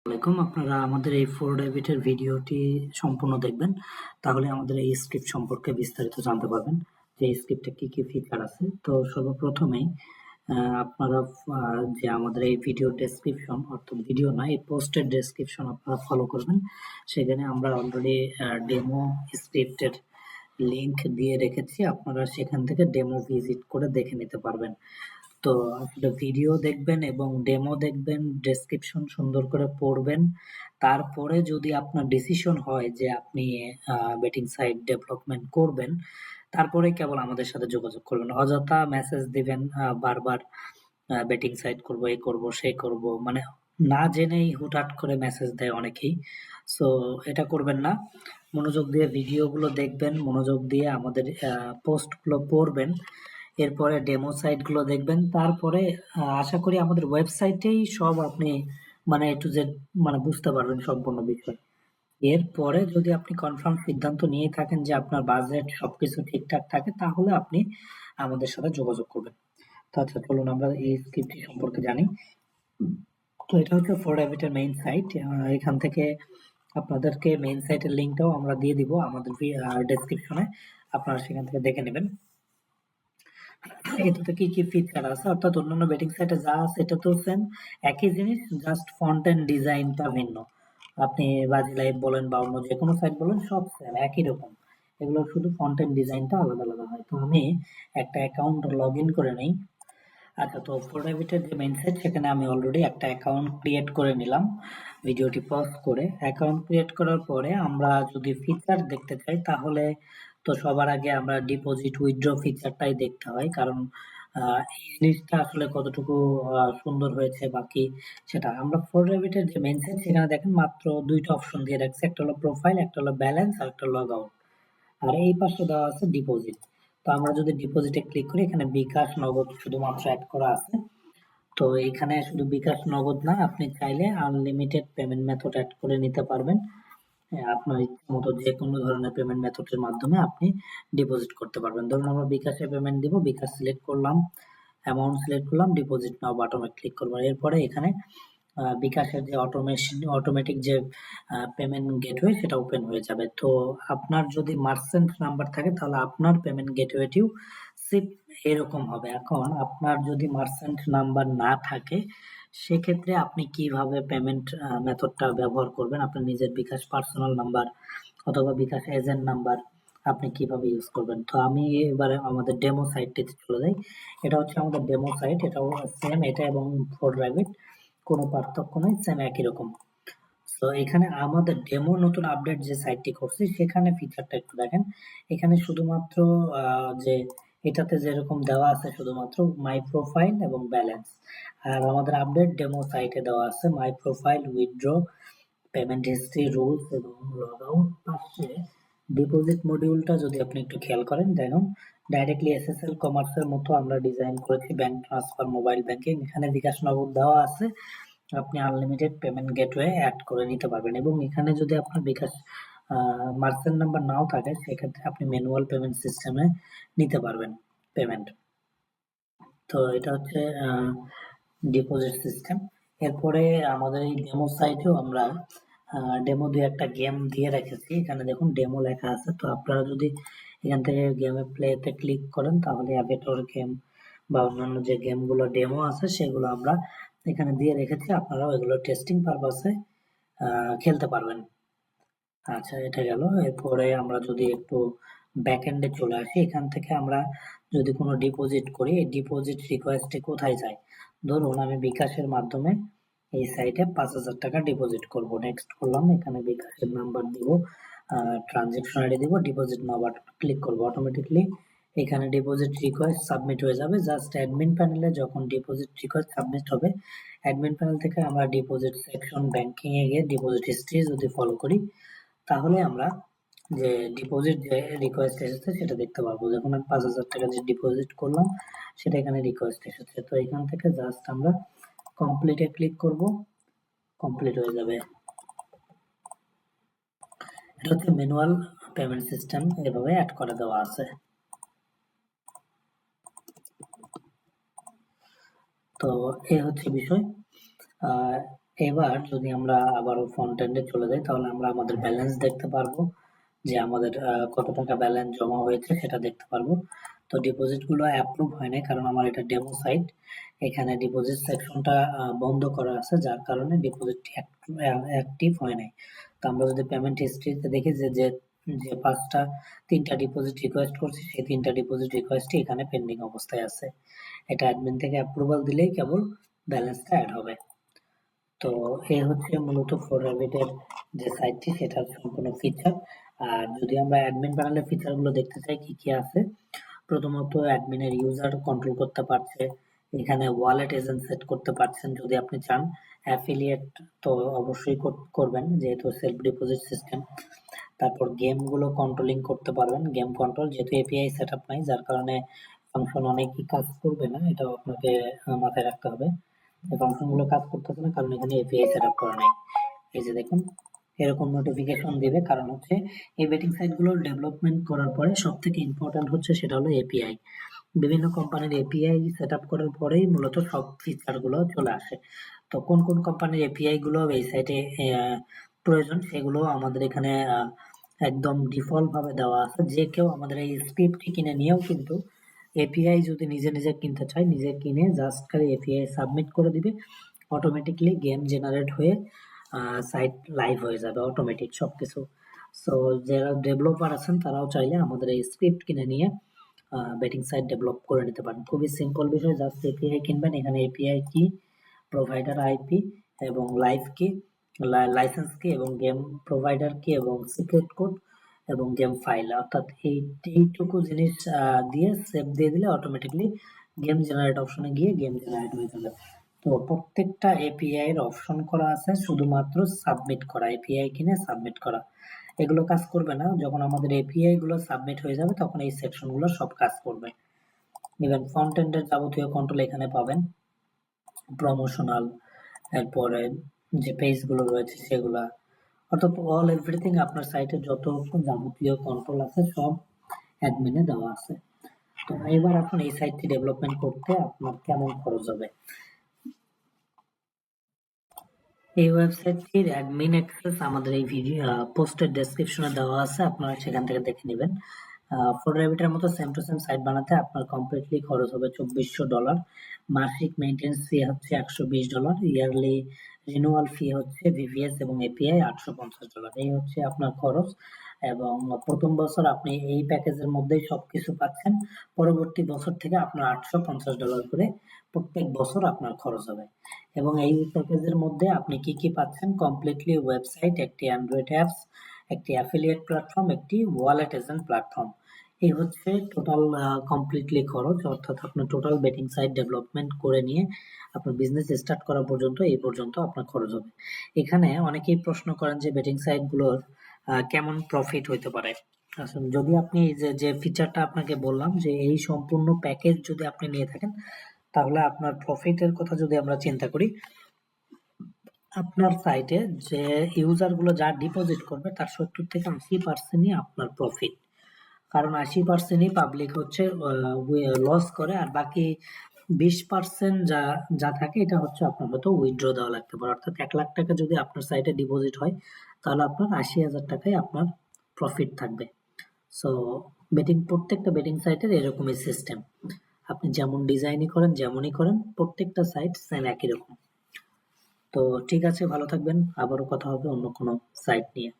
আসসালামাইকুম। আপনারা আমাদের এই 4 ডেবিটের ভিডিওটি সম্পূর্ণ দেখবেন, তাহলে আমাদের এই স্ক্রিপ্ট সম্পর্কে বিস্তারিত জানতে পারবেন যে এই স্ক্রিপ্টে কি কি ফিচার আছে। তো সর্বপ্রথমেই আপনারা যে আমাদের এই ভিডিও ডেসক্রিপশন, অর্থাৎ ভিডিও না, এই পোস্টের ডেসক্রিপশন আপনারা ফলো করবেন। সেখানে আমরা অলরেডি ডেমো স্ক্রিপ্টের লিংক দিয়ে রেখেছি, আপনারা সেখান থেকে ডেমো ভিজিট করে দেখে নিতে পারবেন। তো আসলে ভিডিও দেখবেন এবং ডেমো দেখবেন, ডেসক্রিপশন সুন্দর করে পড়বেন। তারপরে যদি আপনার ডিসিশন হয় যে আপনি বেটিং সাইট ডেভেলপমেন্ট করবেন, তারপরে কেবল আমাদের সাথে যোগাযোগ করবেন। অযথা মেসেজ দিবেন বারবার, বেটিং সাইট করব, এই করব, সেই করব, মানে না জেনেই হুটহাট করে মেসেজ দেয় অনেকেই। সো এটা করবেন না। মনোযোগ দিয়ে ভিডিওগুলো দেখবেন, মনোযোগ দিয়ে আমাদের পোস্টগুলো পড়বেন, এরপরে ডেমো সাইটগুলো দেখবেন। তারপরে আশা করি আমাদের ওয়েবসাইটেই সব আপনি মানে A to Z মানে বুঝতে পারবেন সম্পূর্ণ বিষয়। এরপরে যদি আপনি কনফার্ম সিদ্ধান্ত নিয়ে থাকেন যে আপনার বাজেট সবকিছু ঠিকঠাক থাকে, তাহলে আপনি আমাদের সাথে যোগাযোগ করবেন। তো আচ্ছা, চলুন আমরা এই স্ক্রিপ্টটি সম্পর্কে জানি। তো এটা হচ্ছে 4 ডেবিটের মেইন সাইট। এখান থেকে আপনাদেরকে মেইন সাইটের লিঙ্কটাও আমরা দিয়ে দিব আমাদের ডেসক্রিপশনে, আপনারা সেখান থেকে দেখে নেবেন এটাতে কি কি ফিচার আছে। অর্থাৎ অন্যান্য বেটিং সাইটে যা আছে এটা তো সেম, একই জিনিস, জাস্ট ফন্ট এন্ড ডিজাইনটা ভিন্ন। আপনি বাজি লাইভ বলেন বা অন্য যে কোনো সাইট বলেন, সব সেম, একই রকম। এগুলো শুধু ফন্ট এন্ড ডিজাইনটা আলাদা আলাদা হয়। তো আমি একটা অ্যাকাউন্ট লগ ইন করে নেই। আচ্ছা, তো ফোরডেবিটের যে মেইন সাইট, সেখানে আমি অলরেডি একটা অ্যাকাউন্ট ক্রিয়েট করে নিলাম ভিডিওটি পজ করে। অ্যাকাউন্ট ক্রিয়েট করার পরে আমরা যদি ফিচার দেখতে চাই, তাহলে তো সবার আগে আমরা ডিপোজিট উইথড্র ফিচারটাই দেখতে হয়, কারণ এই জিনিসটা আসলে কতটুকু সুন্দর হয়েছে বাকি সেটা আমরা ফোরডেবিটের যে মেইন সাইট, সেখানে দেখেন মাত্র দুইটা অপশন দিয়ে রাখছে, একটা হলো প্রোফাইল, একটা হলো ব্যালেন্স, আর একটা লগ আউট। আর এই পাশে দেওয়া আছে ডিপোজিট। তো আমরা যদি ডিপোজিটে ক্লিক করি, এখানে বিকাশ নগদ শুধুমাত্র অ্যাড করা আছে। তো এখানে শুধু বিকাশ নগদ না, আপনি চাইলে আনলিমিটেড পেমেন্ট মেথড অ্যাড করে নিতে পারবেন। আপনার ইচ্ছা মতো যে কোনো ধরনের পেমেন্ট মেথডের মাধ্যমে আপনি ডিপোজিট করতে পারবেন। ধরুন আমরা বিকাশে পেমেন্ট দিব, বিকাশ সিলেক্ট করলাম, অ্যামাউন্ট সিলেক্ট করলাম, ডিপোজিট নাও বাটনে ক্লিক করবো। এরপরে এখানে বিকাশের যে অটোমেটিক যে পেমেন্ট গেটওয়ে, সেটা ওপেন হয়ে যাবে। তো আপনার যদি মার্চেন্ট নাম্বার থাকে, তাহলে আপনার পেমেন্ট গেটওয়েটিও সিপ এরকম হবে। এখন আপনার যদি মার্চেন্ট নাম্বার না থাকে, সেক্ষেত্রে আপনি কিভাবে পেমেন্ট মেথডটা ব্যবহার করবেন, আপনার নিজের বিকাশ পার্সোনাল নাম্বার অথবা বিকাশ এজেন্ট নাম্বার আপনি কিভাবে ইউজ করবেন। তো আমি এবারে আমাদের ডেমো সাইটটিতে চলে যাই। এটা হচ্ছে আমাদের ডেমো সাইট, এটাও সেম, এটা এবং ফোর র্যাবিট কোনো পার্থক্য নেই, সেম একই রকম। তো এখানে আমাদের ডেমো নতুন আপডেট যে সাইটটি করছি, সেখানে ফিচারটা একটু দেখেন। এখানে শুধুমাত্র যে এটাতে যেরকম দেওয়া আছে শুধুমাত্র মাই প্রোফাইল এবং ব্যালেন্স, আর আমাদের আপডেট ডেমো সাইটে দেওয়া আছে মাই profile, withdraw, payment history, rules এবং লগ আউট। পাশে ডিপোজিট মডিউলটা যদি আপনি একটু খেয়াল করেন, দেখুন ডাইরেক্টলি এসএসএল কমার্সের মতো আমরা ডিজাইন করেছি, ব্যাংক ট্রান্সফার, মোবাইল ব্যাংকিং, এখানে বিকাশ নগদ দেওয়া আছে। আপনি আনলিমিটেড পেমেন্ট গেটওয়ে অ্যাড করে নিতে পারবেন, এবং এখানে যদি আপনার বিকাশ মার্চেন্ট নাম্বার নাও থাকে, সেক্ষেত্রে আপনি ম্যানুয়াল পেমেন্ট সিস্টেমে নিতে পারবেন পেমেন্ট। তো এটা হচ্ছে ডিপোজিট সিস্টেম। এরপরে আমাদের এই ডেমো সাইটেও আমরা ডেমো দিয়ে একটা গেম দিয়ে রেখেছি, এখানে দেখুন ডেমো লেখা আছে। তো আপনারা যদি এখান থেকে গেমে প্লেতে ক্লিক করেন, তাহলে অ্যাভেটর গেম বা অন্যান্য যে গেমগুলো ডেমো আছে, সেগুলো আমরা এখানে দিয়ে রেখেছি, আপনারাও এগুলো টেস্টিং পারপাসে খেলতে পারবেন। আচ্ছা, এটা গেল। এরপরে আমরা যদি একটু ব্যাকএন্ডে চলে আসি, এখান থেকে আমরা যদি কোনো ডিপোজিট করি, এই ডিপোজিট রিকোয়েস্টে কোথায় যায়। ধরুন আমি বিকাশের মাধ্যমে এই সাইটে 5,000 টাকা ডিপোজিট করব। নেক্সট করলাম, এখানে বিকাশের নাম্বার দিব, ট্রানজেকশন আইডি দিব, ডিপোজিট নাও বাটন ক্লিক করব। অটোমেটিকলি এখানে ডিপোজিট রিকোয়েস্ট সাবমিট হয়ে যাবে। জাস্ট অ্যাডমিন প্যানেলে যখন ডিপোজিট রিকোয়েস্ট সাবমিট হবে, অ্যাডমিন প্যানেল থেকে আমরা ডিপোজিট সেকশন ব্যাংকিং এ গিয়ে ডিপোজিট হিস্ট্রি যদি ফলো করি, তাহলে আমরা যে ডিপোজিট যে রিকোয়েস্ট এসেছে সেটা দেখতে পারবো। যখন আমি 5,000 টাকা যে ডিপোজিট করলাম, সেটা এখানে রিকোয়েস্ট এসেছে। তো এখান থেকে জাস্ট আমরা কমপ্লিটে ক্লিক করব, কমপ্লিট হয়ে যাবে। এটা হচ্ছে ম্যানুয়াল পেমেন্ট সিস্টেম, এভাবে অ্যাড করে দেওয়া আছে। তো এই হচ্ছে বিষয়। এবার যদি আমরা আবারও ফ্রন্ট এন্ডে চলে যাই, তাহলে আমরা আমাদের ব্যালেন্স দেখতে পারবো, যে আমাদের কত টাকা ব্যালেন্স জমা হয়েছে সেটা দেখতে পারবো। তো ডিপোজিট গুলো অ্যাপ্রুভ হয় নাই, কারণ আমার এটা ডেমো সাইট। এখানে ডিপোজিট সেকশনটা বন্ধ করা আছে, যার কারণে ডিপোজিট অ্যাক্টিভ হয় নাই। তো আমরা যদি পেমেন্ট হিস্ট্রিতে দেখি যে যে যে তিনটা ডিপোজিট রিকোয়েস্ট করছি, সেই তিনটা ডিপোজিট রিকোয়েস্টই এখানে পেন্ডিং অবস্থায় আছে। এটা অ্যাডমিন থেকে অ্যাপ্রুভাল দিলেই কেবল ব্যালেন্সটা অ্যাড হবে। তো এই হচ্ছে মূলত ফোররাবিটের যে সাইটটি, সেটার সম্পূর্ণ ফিচার। আর যদি আমরা অ্যাডমিন প্যানেলের ফিচারগুলো দেখতে চাই কি কি আছে, প্রথমত অ্যাডমিনের ইউজার কন্ট্রোল করতে পারছে, এখানে ওয়ালেট এজেন্ট সেট করতে পারছেন যদি আপনি চান। অ্যাফিলিয়েট তো অবশ্যই করবেন, যেহেতু সেলফ ডিপোজিট সিস্টেম। তারপর গেমগুলো কন্ট্রোলিং করতে পারবেন, গেম কন্ট্রোল, যেহেতু এপিআই সেট আপ নাই, যার কারণে ফাংশন অনেকই কাজ করবে না, এটাও আপনাকে মাথায় রাখতে হবে। এই ফাংশনগুলো কাজ করতেছে না কারণ এখানে এপিআই সেট আপ করা নাই। এই যে দেখুন, এরকম নোটিফিকেশন দিবে, কারণ হচ্ছে এই বেটিং সাইটগুলো ডেভেলপমেন্ট করার পরে সব থেকে ইম্পর্টেন্ট হচ্ছে সেটা হলো এপিআই। বিভিন্ন কোম্পানির এপিআই সেট আপ করার পরেই মূলত সব ফিচারগুলো চলে আসে। তো কোন কোন কোম্পানির এপিআই গুলো এই সাইটে প্রয়োজন, সেগুলো আমাদের এখানে একদম ডিফল্ট ভাবে দেওয়া আছে। যে কেউ আমাদের এই স্ক্রিপ্ট কিনে নিয়েও কিন্তু এপিআই যদি নিজে নিজে কিনতে চায়, নিজে কিনে জাস্ট খালি এপিআই সাবমিট করে দিবে, অটোমেটিকলি গেম জেনারেট হয়ে সাইট লাইভ হয়ে যাবে, অটোমেটিক সবকিছু। সো যারা ডেভেলপার আছেন তারাও চাইলে আমাদের এই স্ক্রিপ্ট কিনে নিয়ে বেটিং সাইট ডেভেলপ করে নিতে পারেন। খুবই সিম্পল বিষয়, জাস্ট এপিআই কিনবেন, এখানে এপিআই কি, প্রোভাইডার আইপি এবং লাইভ কি, লাইসেন্স কি এবং গেম প্রোভাইডার কি এবং সিক্রেট কোড এবং গেম ফাইল, অর্থাৎ এইটুকু জিনিস দিয়ে সেভ দিয়ে দিলে অটোমেটিকলি গেম জেনারেট অপশনে গিয়ে গেম জেনারেট হয়ে যাবে। তো প্রত্যেকটা এপিআই এর অপশন করা আছে শুধুমাত্র সাবমিট করা, এপিআই কিনে সাবমিট করা। এগুলো কাজ করবে না, যখন আমাদের এপিআই গুলো সাবমিট হয়ে যাবে তখন এই সেকশন গুলো সব কাজ করবে। ইভেন ফ্রন্ট এন্ডের যাবতীয় কন্ট্রোল এখানে পাবেন, প্রমোশনাল, এরপরে যে পেজ গুলো রয়েছে সেগুলা, অর্থাৎ অল এভরিথিং আপনার সাইটে যত যাবতীয় কন্ট্রোল আছে সব অ্যাডমিনে দেওয়া আছে। তো এবার এখন এই সাইটটি ডেভেলপমেন্ট করতে আপনার কেমন খরচ হবে। এই ওয়েবসাইটটির অ্যাডমিন অ্যাক্সেস আমাদের এই ভিডিও পোস্টের ডেসক্রিপশনে দেওয়া আছে, আপনারা সেখান থেকে দেখে নেবেন। ফোররাবিটের মতো সেম টু সেম সাইট বানাতে আপনার কমপ্লিটলি খরচ হবে $2400। মাসিক মেইনটেন্স ফি হচ্ছে $120, ইয়ারলি রিনিউয়াল ফি হচ্ছে ভিভিএস এবং এপিআই $850। এই হচ্ছে আপনার খরচ। এবং প্রথম বছর আপনি এই প্যাকেজের মধ্যেই সবকিছু পাচ্ছেন, পরবর্তী বছর থেকে আপনার $850 করে প্রত্যেক বছর আপনার খরচ হবে। এবং এই প্যাকেজের মধ্যে আপনি কি কি পাচ্ছেন, কমপ্লিটলি ওয়েবসাইট, একটি অ্যান্ড্রয়েড অ্যাপস, একটি অ্যাফিলিয়েট প্ল্যাটফর্ম, একটি ওয়ালেট এজেন্ট প্ল্যাটফর্ম। এই হচ্ছে টোটাল কমপ্লিটলি খরচ, অর্থাৎ আপনার টোটাল বেটিং সাইট ডেভেলপমেন্ট করে নিয়ে আপনার বিজনেস স্টার্ট করা পর্যন্ত এই পর্যন্ত আপনার খরচ হবে। এখানে অনেকেই প্রশ্ন করেন যে বেটিং সাইটগুলোর কেমন প্রফিট হইতে পারে। আসলে যদি আপনি যে ফিচারটা আপনাকে বললাম, যে এই সম্পূর্ণ প্যাকেজ যদি আপনি নিয়ে থাকেন, তাহলে আপনার প্রফিটের কথা যদি আমরা চিন্তা করি, আপনার সাইটে যে ইউজার গুলো যা ডিপোজিট করবে তার 70 থেকে 80% আপনার প্রফিট। কারণ 80%ই পাবলিক হচ্ছে লস করে, আর বাকি 20% যা যা থাকে এটা হচ্ছে আপনার হয়তো উইথড্র দেওয়া লাগতে পারে। অর্থাৎ 1 লাখ টাকা যদি আপনার সাইটে ডিপোজিট হয়, তাহলে আপনার 80,000 টাকায় আপনার প্রফিট থাকবে। সো প্রত্যেকটা বেটিং সাইটের এরকমই সিস্টেম, আপনি যেমন ডিজাইনই করেন যেমনই করেন প্রত্যেকটা সাইট সেম একই রকম। তো ঠিক আছে, ভালো থাকবেন, আবারও কথা হবে অন্য কোনো সাইট নিয়ে।